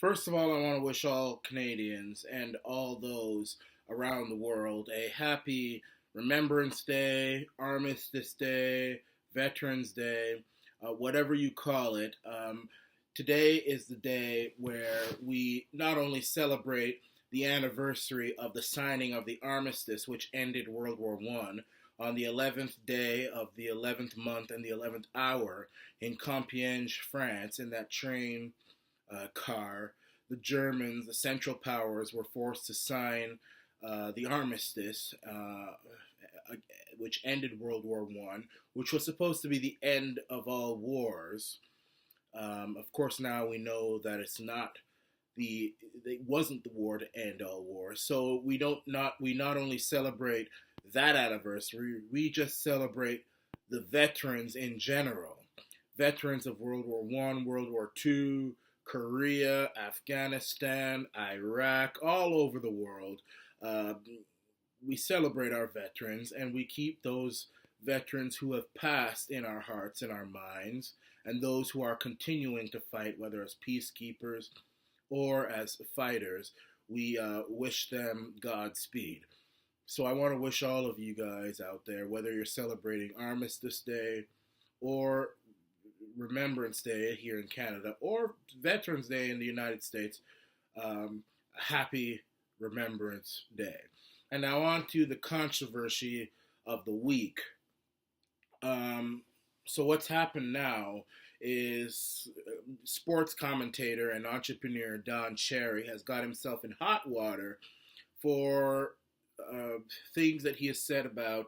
First of all, I want to wish all Canadians and all those around the world a happy Remembrance Day, Armistice Day, Veterans Day, whatever you call it. Today is the day where we not only celebrate the anniversary of the signing of the armistice, which ended World War One, on the 11th day of the 11th month and the 11th hour in Compiègne, France, in that train car, the Germans, the Central Powers, were forced to sign the armistice, which ended World War One, which was supposed to be the end of all wars. Of course, now we know that it wasn't the war to end all wars. So we not only celebrate that anniversary, we just celebrate the veterans in general, veterans of World War One, World War Two, Korea, Afghanistan, Iraq, all over the world. We celebrate our veterans, and we keep those veterans who have passed in our hearts and our minds, and those who are continuing to fight, whether as peacekeepers or as fighters. We wish them Godspeed. So I want to wish all of you guys out there, whether you're celebrating Armistice Day or Remembrance Day here in Canada or Veterans Day in the United States, happy Remembrance Day. And now on to the controversy of the week. So what's happened now is sports commentator and entrepreneur Don Cherry has got himself in hot water for things that he has said about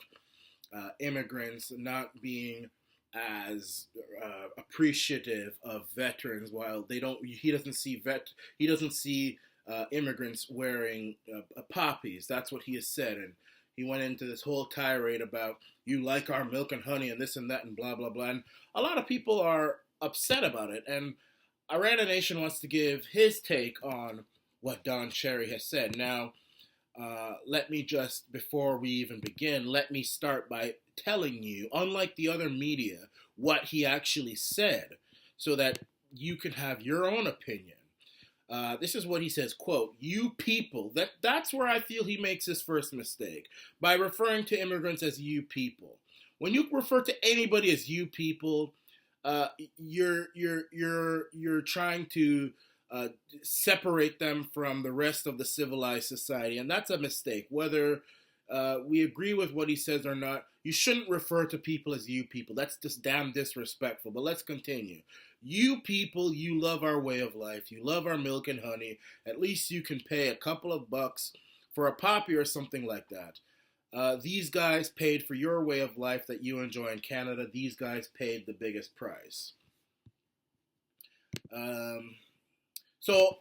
immigrants not being as appreciative of veterans, while he doesn't see immigrants wearing poppies. That's what he has said, and he went into this whole tirade about you like our milk and honey and this and that and blah blah blah. And a lot of people are upset about it, and Arana Nation wants to give his take on what Don Cherry has said. Now, let me just, before we even begin, let me start by telling you, unlike the other media, what he actually said, so that you can have your own opinion. This is what he says, quote, "You people," that's where I feel he makes his first mistake, by referring to immigrants as you people. When you refer to anybody as you people, you're trying to separate them from the rest of the civilized society, and that's a mistake. Whether we agree with what he says or not, you shouldn't refer to people as you people. That's just damn disrespectful. But let's continue. You people, you love our way of life. You love our milk and honey. At least you can pay a couple of bucks for a poppy or something like that. These guys paid for your way of life that you enjoy in Canada. These guys paid the biggest price. So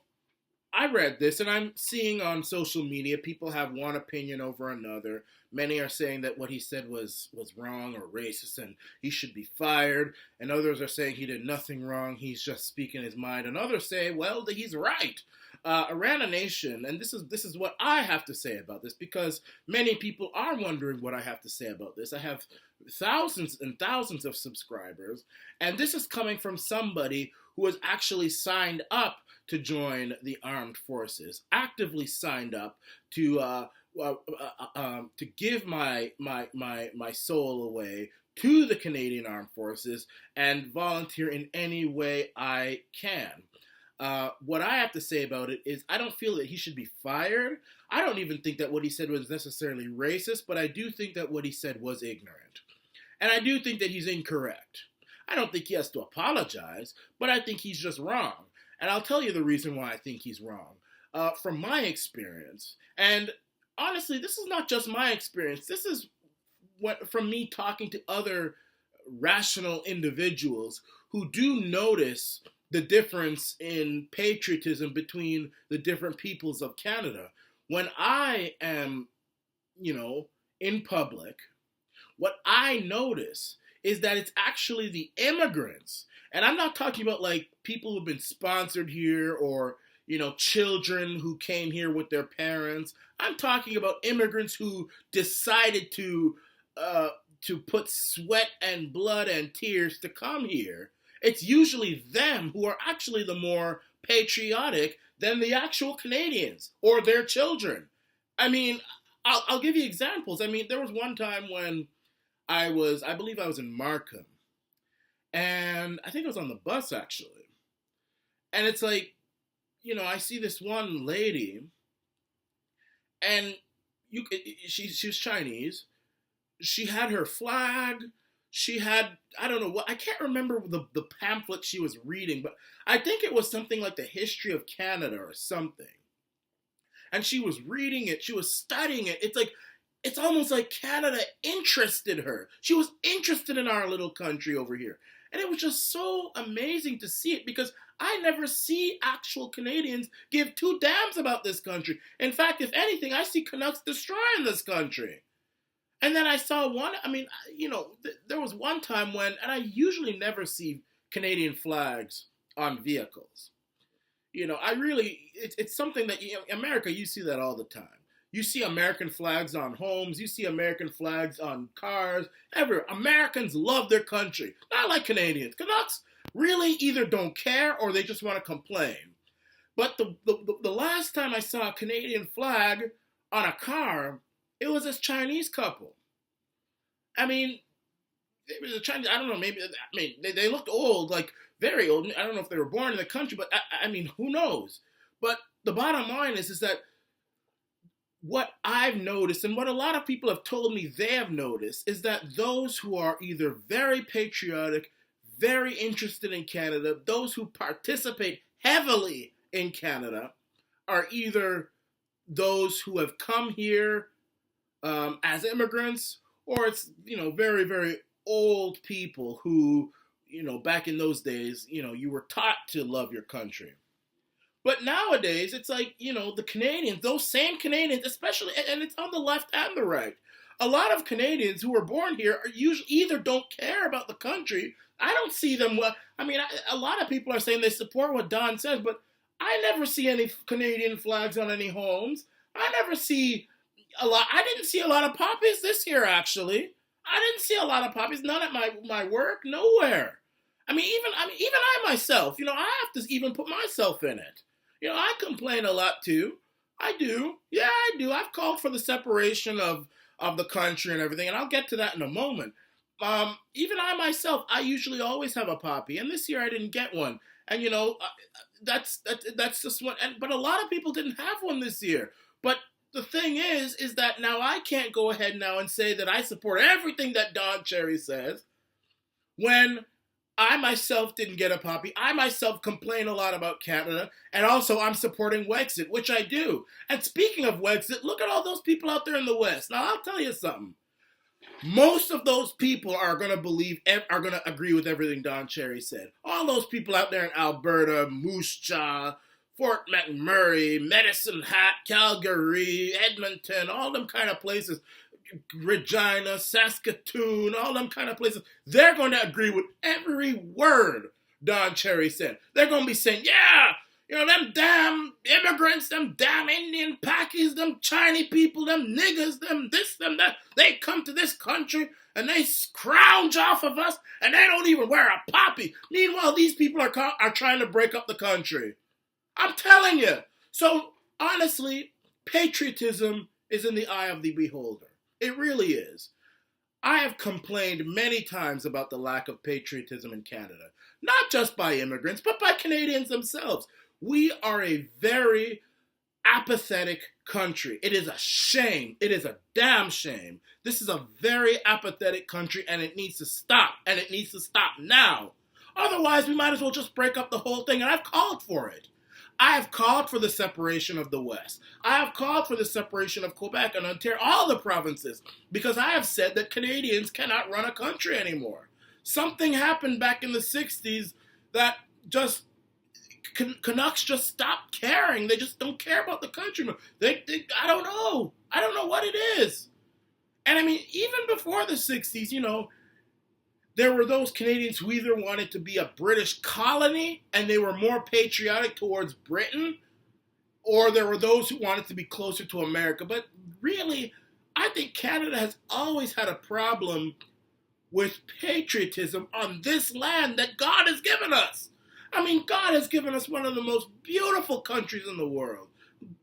I read this, and I'm seeing on social media people have one opinion over another. Many are saying that what he said was wrong or racist and he should be fired. And others are saying he did nothing wrong, he's just speaking his mind. And others say, well, he's right. Arana Nation, and this is what I have to say about this, because many people are wondering what I have to say about this. I have thousands and thousands of subscribers, and this is coming from somebody who has actually signed up to join the armed forces, actively signed up to give my soul away to the Canadian Armed Forces and volunteer in any way I can. What I have to say about it is I don't feel that he should be fired. I don't even think that what he said was necessarily racist, but I do think that what he said was ignorant. And I do think that he's incorrect. I don't think he has to apologize, but I think he's just wrong. And I'll tell you the reason why I think he's wrong. From my experience, and honestly, this is not just my experience. This is from me talking to other rational individuals who do notice the difference in patriotism between the different peoples of Canada. When I am, in public, what I notice is that it's actually the immigrants. And I'm not talking about like people who've been sponsored here or, children who came here with their parents. I'm talking about immigrants who decided to put sweat and blood and tears to come here. It's usually them who are actually the more patriotic than the actual Canadians or their children. I mean, I'll give you examples. I mean, there was one time when I believe I was in Markham, and I think I was on the bus actually, and it's like, I see this one lady, and she was Chinese. She had her flag. She had, I don't know what, I can't remember the pamphlet she was reading, but I think it was something like the history of Canada or something. And she was reading it. She was studying it. It's almost like Canada interested her. She was interested in our little country over here. And it was just so amazing to see it, because I never see actual Canadians give two damns about this country. In fact, if anything, I see Canucks destroying this country. And then I saw one, there was one time when, and I usually never see Canadian flags on vehicles. It's something that, America, you see that all the time. You see American flags on homes. You see American flags on cars. Everywhere. Americans love their country. Not like Canadians. Canucks really either don't care or they just want to complain. But the last time I saw a Canadian flag on a car, it was this Chinese couple. I mean, it was a Chinese, I don't know, they looked old, like very old. I don't know if they were born in the country, but I mean, who knows? But the bottom line is that what I've noticed, and what a lot of people have told me they have noticed, is that those who are either very patriotic, very interested in Canada, those who participate heavily in Canada, are either those who have come here as immigrants, or it's, very, very old people who, back in those days, you were taught to love your country. But nowadays, it's like, the Canadians, those same Canadians, especially, and it's on the left and the right. A lot of Canadians who were born here are usually either don't care about the country. I don't see them. A lot of people are saying they support what Don says, but I never see any Canadian flags on any homes. I didn't see a lot of poppies this year, actually. I didn't see a lot of poppies, none at my work, nowhere. Even I myself, I have to even put myself in it. I complain a lot too. I do. Yeah, I do. I've called for the separation of the country and everything, and I'll get to that in a moment. Even I myself, I usually always have a poppy, and this year I didn't get one. And that's just one. But a lot of people didn't have one this year. But the thing is that now I can't go ahead now and say that I support everything that Don Cherry says when I myself didn't get a poppy. I myself complain a lot about Canada, and also I'm supporting Wexit, which I do. And speaking of Wexit, look at all those people out there in the West. Now, I'll tell you something. Most of those people are going to agree with everything Don Cherry said. All those people out there in Alberta, Moose Jaw, Fort McMurray, Medicine Hat, Calgary, Edmonton, all them kind of places, Regina, Saskatoon, all them kind of places, they're going to agree with every word Don Cherry said. They're going to be saying, yeah, them damn immigrants, them damn Indian Pakis, them Chinese people, them niggas, them this, them that, they come to this country and they scrounge off of us and they don't even wear a poppy. Meanwhile, these people are trying to break up the country. I'm telling you. So, honestly, patriotism is in the eye of the beholder. It really is. I have complained many times about the lack of patriotism in Canada. Not just by immigrants, but by Canadians themselves. We are a very apathetic country. It is a shame. It is a damn shame. This is a very apathetic country, and it needs to stop. And it needs to stop now. Otherwise, we might as well just break up the whole thing, and I've called for it. I have called for the separation of the West. I have called for the separation of Quebec and Ontario, all the provinces, because I have said that Canadians cannot run a country anymore. Something happened back in the 60s that just, Canucks just stopped caring. They just don't care about the country. I don't know. I don't know what it is. And even before the 60s, there were those Canadians who either wanted to be a British colony and they were more patriotic towards Britain, or there were those who wanted to be closer to America. But really, I think Canada has always had a problem with patriotism on this land that God has given us. I mean, God has given us one of the most beautiful countries in the world.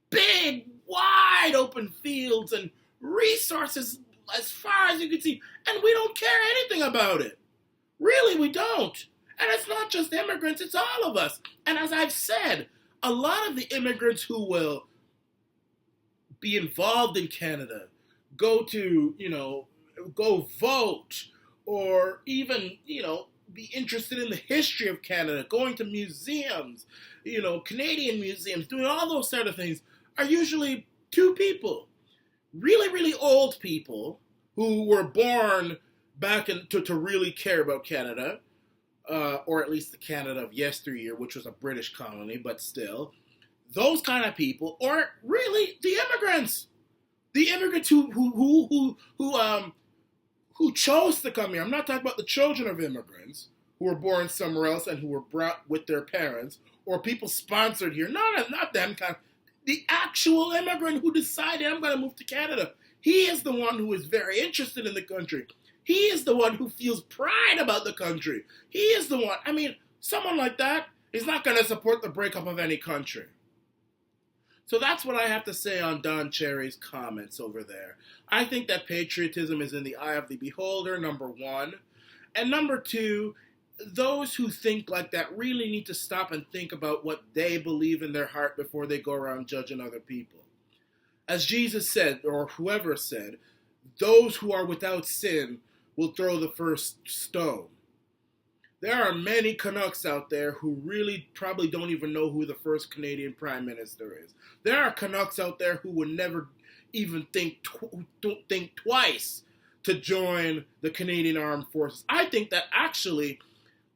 Big, wide open fields and resources as far as you can see. And we don't care anything about it. Really, we don't. And it's not just immigrants, it's all of us. And as I've said, a lot of the immigrants who will be involved in Canada, go to, go vote, or even, be interested in the history of Canada, going to museums, Canadian museums, doing all those sort of things, are usually two people. Really, really old people who were born back to really care about Canada, or at least the Canada of yesteryear, which was a British colony, but still. Those kind of people, or really the immigrants who chose to come here. I'm not talking about the children of immigrants who were born somewhere else and who were brought with their parents, or people sponsored here. Not them kind of. The actual immigrant who decided, I'm going to move to Canada. He is the one who is very interested in the country. He is the one who feels pride about the country. He is the one. I mean, someone like that is not going to support the breakup of any country. So that's what I have to say on Don Cherry's comments over there. I think that patriotism is in the eye of the beholder, number one. And number two, those who think like that really need to stop and think about what they believe in their heart before they go around judging other people. As Jesus said, or whoever said, those who are without sin will throw the first stone. There are many Canucks out there who really probably don't even know who the first Canadian Prime Minister is. There are Canucks out there who would never even think twice to join the Canadian Armed Forces. I think that actually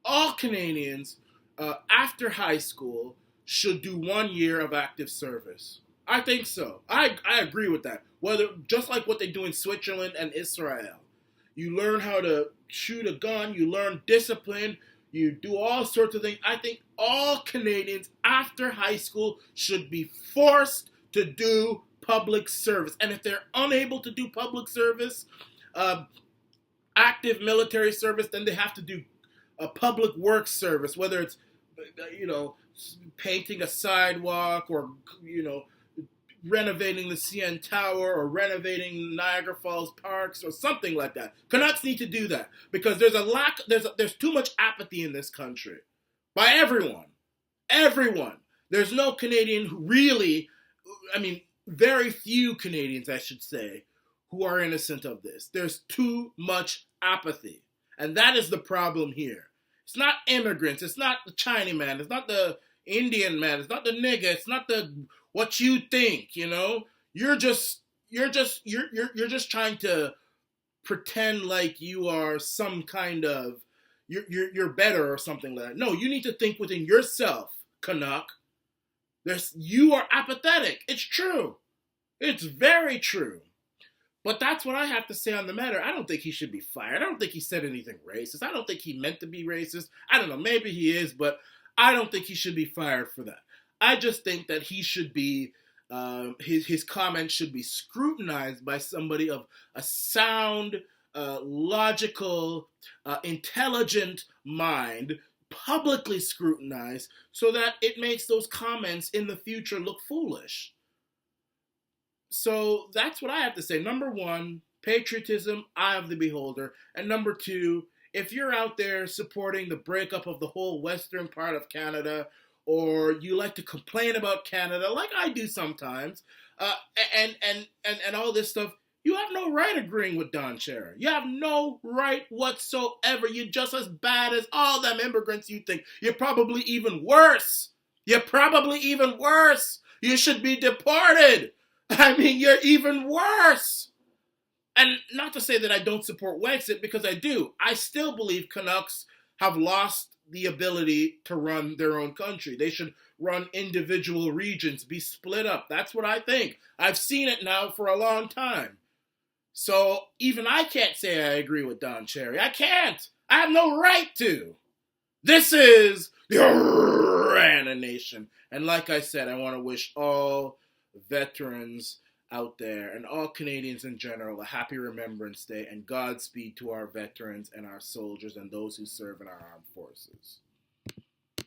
all Canadians after high school should do 1 year of active service. I think so. I agree with that. Whether just like what they do in Switzerland and Israel. You learn how to shoot a gun, you learn discipline, you do all sorts of things. I think all Canadians after high school should be forced to do public service. And if they're unable to do public service, active military service, then they have to do a public works service, whether it's, painting a sidewalk or, renovating the CN Tower or renovating Niagara Falls parks or something like that. Canucks need to do that because there's too much apathy in this country by everyone. Everyone. There's no Canadian who really, very few Canadians, I should say, who are innocent of this. There's too much apathy. And that is the problem here. It's not immigrants. It's not the Chinaman. It's not the Indian man. It's not the nigga. It's not the what you think, You're just trying to pretend like you are some kind of you're better or something like that. No, you need to think within yourself, Canuck. You are apathetic. It's true. It's very true. But that's what I have to say on the matter. I don't think he should be fired. I don't think he said anything racist. I don't think he meant to be racist. I don't know. Maybe he is, but I don't think he should be fired for that. I just think that he should be, his comments should be scrutinized by somebody of a sound, logical, intelligent mind, publicly scrutinized, so that it makes those comments in the future look foolish. So that's what I have to say. Number one, patriotism, eye of the beholder. And number two, if you're out there supporting the breakup of the whole western part of Canada, or you like to complain about Canada, like I do sometimes, and all this stuff, you have no right agreeing with Don Cherry. You have no right whatsoever. You're just as bad as all them immigrants you think. You're probably even worse. You should be deported. You're even worse. And not to say that I don't support Wexit, because I do. I still believe Canucks have lost the ability to run their own country. They should run individual regions, be split up. That's what I think. I've seen it now for a long time. So even I can't say I agree with Don Cherry. I can't. I have no right to. This is the Arana Nation. And like I said, I want to wish all veterans out there and all Canadians in general a happy Remembrance Day and Godspeed to our veterans and our soldiers and those who serve in our armed forces.